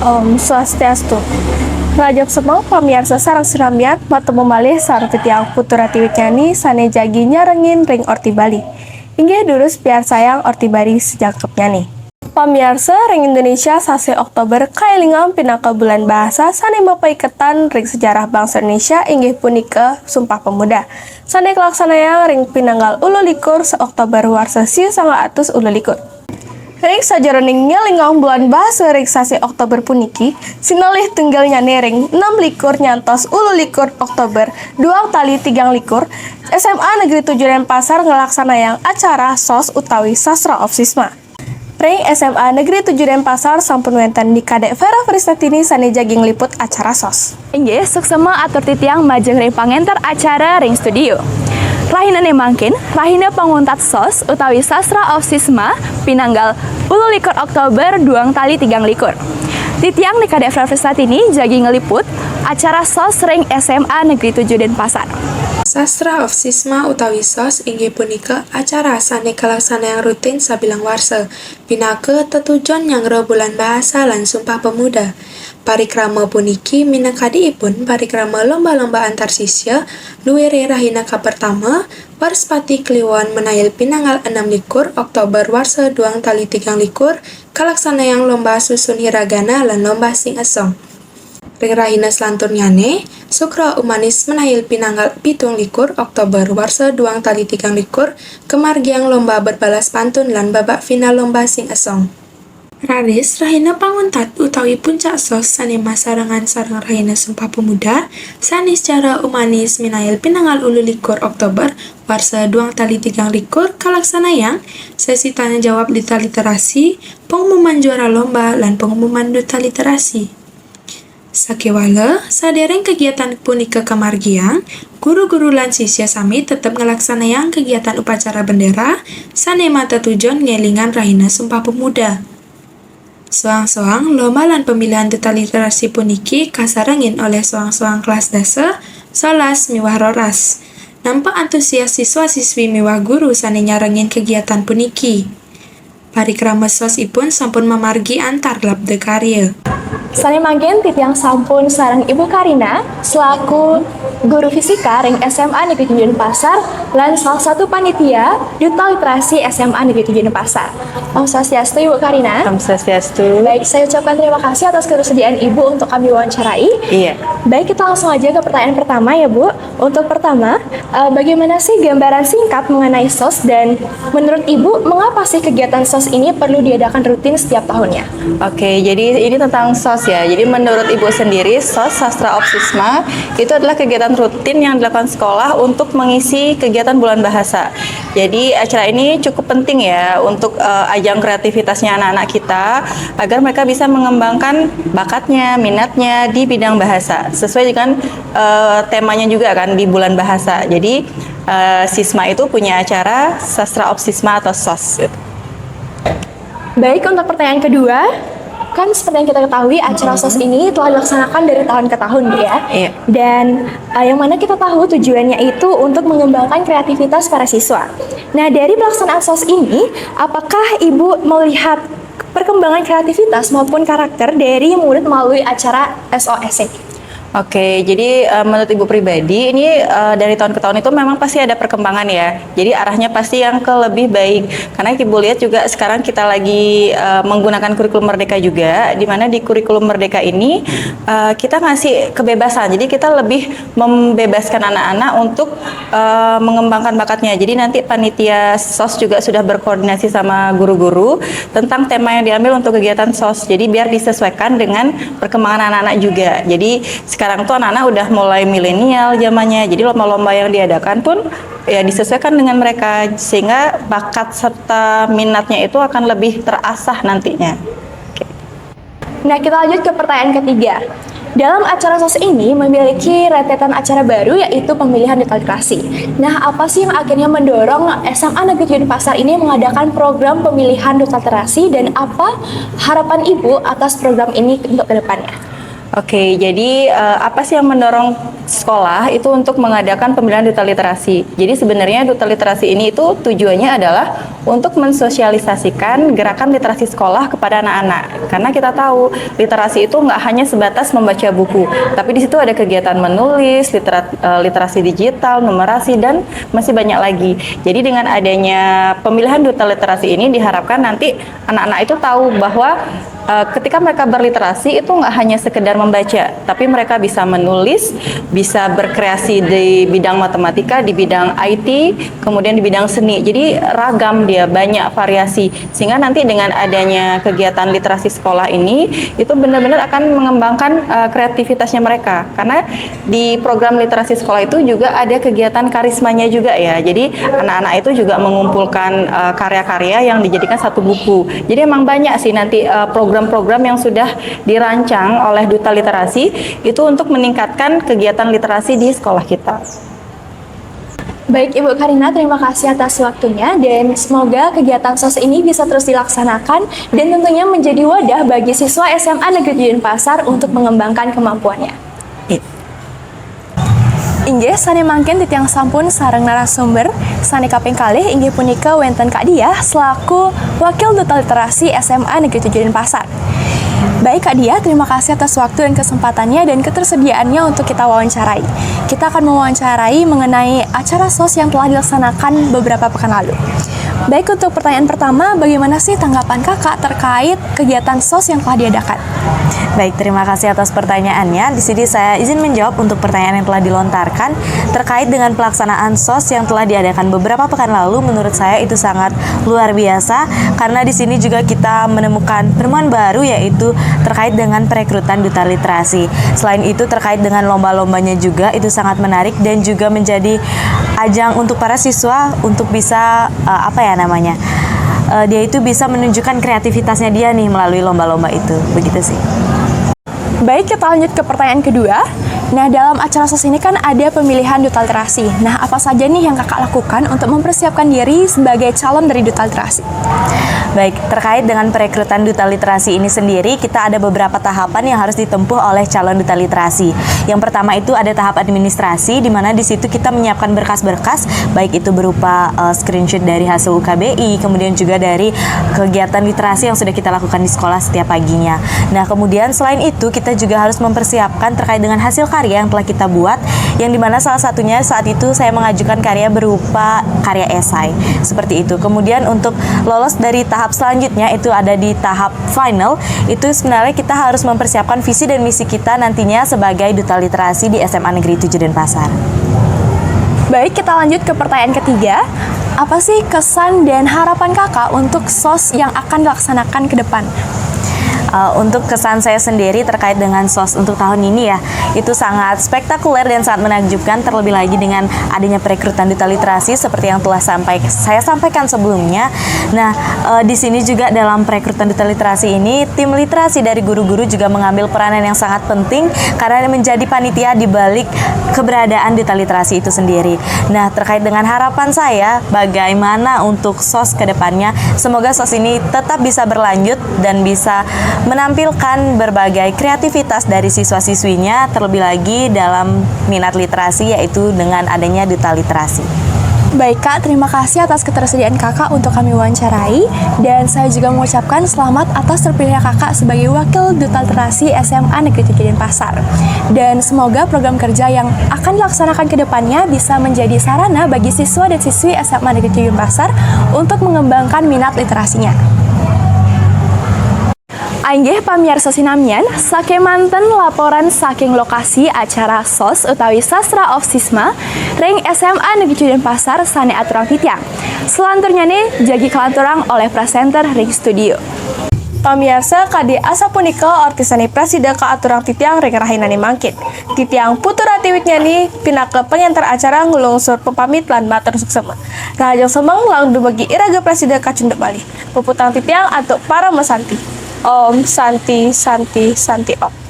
Om Swastiastu. Rajab semua pamiarsa sareng siramiat matemu malih sareng titiang putura tiwiknyani sane jagi nyarengin ring orti Bali. Inggih durus piar sayang orti Bali sejangkep nyani. Pamiarsa ring Indonesia sase Oktober kailingam pinaka bulan bahasa sane mapaiketan ring sejarah bangsa Indonesia inggih punika Sumpah Pemuda. Sane kelaksanayang ring pinanggal 21 Oktober warsa 1921. Ring sajaroning ngelingang bulan bahasa ring sasi Oktober puniki sinalih tunggalnya ring 6 likur nyantos 21 Oktober 2 tali 3 likur SMA Negeri 7 Denpasar ngelaksanayang acara SOS utawi Sastra of Sisma. Ring SMA Negeri 7 Denpasar sampun wenten di Kadek Vera Fristatini sane jaging liput acara SOS. Inggih suksema atur titiang majeng ring pangenter acara ring studio. Rahina mangkin, rahina panguntat SOS utawi Sastra of Sisma pinanggal 21 Oktober 2 tali 3 likur. Titiang di Kadek Vera Fristatini jagi ngeliput acara SOS ring SMA Negeri 7 Denpasar. Sastra of Sisma utawi SOS inggih punika acara sane kalaksanayang rutin sabilang warsa pinake tetujon nyangro bulan bahasa lan Sumpah Pemuda. Parikrama puniki minangkadiipun parikrama lomba-lomba antar sisya luwere rahina pertama Warspati Kliwon menail pinanggal 6 likur Oktober warsa 2 tali 3 likur kalaksanayang lomba susun hiragana lan lomba sing esong. Ring rahina selanturnyane Sukra Umanis menahil pinanggal 7 likur Oktober warsa 2 tali 3 likur kemargiang lomba berbalas pantun lan babak final lomba sing esong. Raris rahina panguntat utawi puncak SOS sane masarengan sareng rahina Sumpah Pemuda sane secara Umanis minahil pinanggal 10 likur Oktober warsa 2 tali 3 likur kalaksanayang sesi tanya jawab duta literasi, pengumuman juara lomba lan pengumuman duta literasi. Sakewala, sadereng kegiatan punika kamargiang, guru-guru lan sisya sami tetap ngelaksanayang kegiatan upacara bendera sane mata tujuan ngelingan rahina Sumpah Pemuda. Soang-soang lomba lan pemilihan duta literasi puniki kasarengin oleh soang-soang kelas dasa, solas miwah roras. Nampak antusias siswa-siswi miwah guru sane nyarengin kegiatan puniki. Parikrama SOS ipun sampun memargi antar labde karya. Sane mangkin titiang sampun sareng Ibu Karina selaku guru fisika ring SMA Negeri 7 Denpasar lan salah satu panitia duta literasi SMA Negeri 7 Denpasar. Om Swastiastu Ibu Karina. Om Swastiastu. Baik, saya ucapkan terima kasih atas ketersediaan Ibu untuk kami wawancarai. Iya. Baik, kita langsung aja ke pertanyaan pertama ya Bu. Untuk pertama, bagaimana sih gambaran singkat mengenai SOS dan menurut Ibu mengapa sih kegiatan SOS ini perlu diadakan rutin setiap tahunnya? Oke, jadi ini tentang SOS ya. Jadi menurut Ibu sendiri, SOS Sastra of Sisma itu adalah kegiatan rutin yang dilakukan sekolah untuk mengisi kegiatan bulan bahasa. Jadi acara ini cukup penting ya untuk ajang kreativitasnya anak-anak kita agar mereka bisa mengembangkan bakatnya, minatnya di bidang bahasa sesuai dengan temanya juga kan di bulan bahasa. Jadi Sisma itu punya acara Sastra of Sisma atau SOS. Baik, untuk pertanyaan kedua, kan seperti yang kita ketahui acara SOS ini telah dilaksanakan dari tahun ke tahun ya. Iya. Dan yang mana kita tahu tujuannya itu untuk mengembangkan kreativitas para siswa. Nah, dari pelaksanaan SOS ini, apakah Ibu melihat perkembangan kreativitas maupun karakter dari murid melalui acara SOS ini? Oke, jadi menurut Ibu pribadi ini dari tahun ke tahun itu memang pasti ada perkembangan ya. Jadi arahnya pasti yang ke lebih baik. Karena Ibu lihat juga sekarang kita lagi menggunakan kurikulum Merdeka juga, di mana di kurikulum Merdeka ini kita ngasih kebebasan. Jadi kita lebih membebaskan anak-anak untuk mengembangkan bakatnya. Jadi nanti panitia SOS juga sudah berkoordinasi sama guru-guru tentang tema yang diambil untuk kegiatan SOS. Jadi biar disesuaikan dengan perkembangan anak-anak juga. Jadi sekarang tuh anak-anak udah mulai milenial zamannya, jadi lomba-lomba yang diadakan pun ya disesuaikan dengan mereka sehingga bakat serta minatnya itu akan lebih terasah nantinya. Oke. Nah, kita lanjut ke pertanyaan ketiga. Dalam acara SOS ini memiliki rentetan acara baru yaitu pemilihan duta literasi. Nah, apa sih yang akhirnya mendorong SMA Negeri 7 Denpasar ini mengadakan program pemilihan duta literasi dan apa harapan Ibu atas program ini untuk kedepannya? Oke, jadi apa sih yang mendorong sekolah itu untuk mengadakan pembinaan duta literasi? Jadi sebenarnya duta literasi ini itu tujuannya adalah untuk mensosialisasikan gerakan literasi sekolah kepada anak-anak. Karena kita tahu literasi itu nggak hanya sebatas membaca buku, tapi di situ ada kegiatan menulis, literasi digital, numerasi, dan masih banyak lagi. Jadi dengan adanya pemilihan duta literasi ini diharapkan nanti anak-anak itu tahu bahwa ketika mereka berliterasi itu nggak hanya sekedar membaca, tapi mereka bisa menulis, bisa berkreasi di bidang matematika, di bidang IT, kemudian di bidang seni. Jadi ragam dia, banyak variasi. Sehingga nanti dengan adanya kegiatan literasi sekolah ini, itu benar-benar akan mengembangkan kreativitasnya mereka. Karena di program literasi sekolah itu juga ada kegiatan karismanya juga ya. Jadi anak-anak itu juga mengumpulkan karya-karya yang dijadikan satu buku. Jadi emang banyak sih nanti program-program yang sudah dirancang oleh Duta Literasi itu untuk meningkatkan kegiatan literasi di sekolah kita. Baik Ibu Karina, terima kasih atas waktunya dan semoga kegiatan SOS ini bisa terus dilaksanakan dan tentunya menjadi wadah bagi siswa SMA Negeri Denpasar untuk mengembangkan kemampuannya. Inggih sane mangken titiang sampun sareng narasumber sane kaping kalih inggih punika wenten Kak Diah selaku Wakil Duta Literasi SMA Negeri 7 Denpasar. Baik Kak Diah, terima kasih atas waktu dan kesempatannya dan ketersediaannya untuk kita wawancarai. Kita akan mewawancarai mengenai acara SOS yang telah dilaksanakan beberapa pekan lalu. Baik, untuk pertanyaan pertama, bagaimana sih tanggapan Kakak terkait kegiatan SOS yang telah diadakan? Baik, terima kasih atas pertanyaannya. Di sini saya izin menjawab untuk pertanyaan yang telah dilontarkan terkait dengan pelaksanaan SOS yang telah diadakan beberapa pekan lalu. Menurut saya itu sangat luar biasa karena di sini juga kita menemukan penemuan baru yaitu terkait dengan perekrutan duta literasi. Selain itu terkait dengan lomba-lombanya juga itu sangat menarik dan juga menjadi ajang untuk para siswa untuk bisa dia itu bisa menunjukkan kreativitasnya dia nih melalui lomba-lomba itu. Begitu sih. Baik, kita lanjut ke pertanyaan kedua. Nah, dalam acara SOS ini kan ada pemilihan duta literasi. Nah, apa saja nih yang Kakak lakukan untuk mempersiapkan diri sebagai calon dari duta literasi? Baik, terkait dengan perekrutan duta literasi ini sendiri, kita ada beberapa tahapan yang harus ditempuh oleh calon duta literasi. Yang pertama itu ada tahap administrasi, di mana di situ kita menyiapkan berkas-berkas, baik itu berupa screenshot dari hasil UKBI, kemudian juga dari kegiatan literasi yang sudah kita lakukan di sekolah setiap paginya. Nah, kemudian selain itu kita juga harus mempersiapkan terkait dengan hasil karya yang telah kita buat, yang dimana salah satunya saat itu saya mengajukan karya berupa karya esai, seperti itu. Kemudian untuk lolos dari tahap selanjutnya itu ada di tahap final, itu sebenarnya kita harus mempersiapkan visi dan misi kita nantinya sebagai duta literasi di SMA Negeri 7 Denpasar. Baik, kita lanjut ke pertanyaan ketiga. Apa sih kesan dan harapan Kakak untuk SOS yang akan dilaksanakan ke depan? Untuk kesan saya sendiri terkait dengan SOS untuk tahun ini ya, itu sangat spektakuler dan sangat menakjubkan, terlebih lagi dengan adanya perekrutan duta literasi seperti yang telah saya sampaikan sebelumnya. Nah, di sini juga dalam perekrutan duta literasi ini, tim literasi dari guru-guru juga mengambil peranan yang sangat penting karena menjadi panitia di balik keberadaan duta literasi itu sendiri. Nah, terkait dengan harapan saya bagaimana untuk SOS ke depannya, semoga SOS ini tetap bisa berlanjut dan bisa menampilkan berbagai kreativitas dari siswa-siswinya, terlebih lagi dalam minat literasi yaitu dengan adanya duta literasi. Baik Kak, terima kasih atas ketersediaan Kakak untuk kami wawancarai dan saya juga mengucapkan selamat atas terpilihnya Kakak sebagai Wakil Duta Literasi SMA Negeri 7 Denpasar. Dan semoga program kerja yang akan dilaksanakan ke depannya bisa menjadi sarana bagi siswa dan siswi SMA Negeri 7 Denpasar untuk mengembangkan minat literasinya. Ainggih pamirsa sinamyan, sakemanten laporan saking lokasi acara SOS utawi Sastra of Sisma ring SMA Negeri 7 Denpasar sane aturang titiang. Selanturnya nih jagi kelanturang oleh presenter ring studio. Pamirsa kadi asa punika ortisani presida ka aturang titiang ring rahinani mangkin. Titiang putura tiwik nyani pinake pengantar acara ngulungsur pepamit lan matur suksema. Rahajang semeng lang dumagi iraga presida kacunduk bali. Puputang titiang atuk para mesanti. Om Santi Santi Santi Om.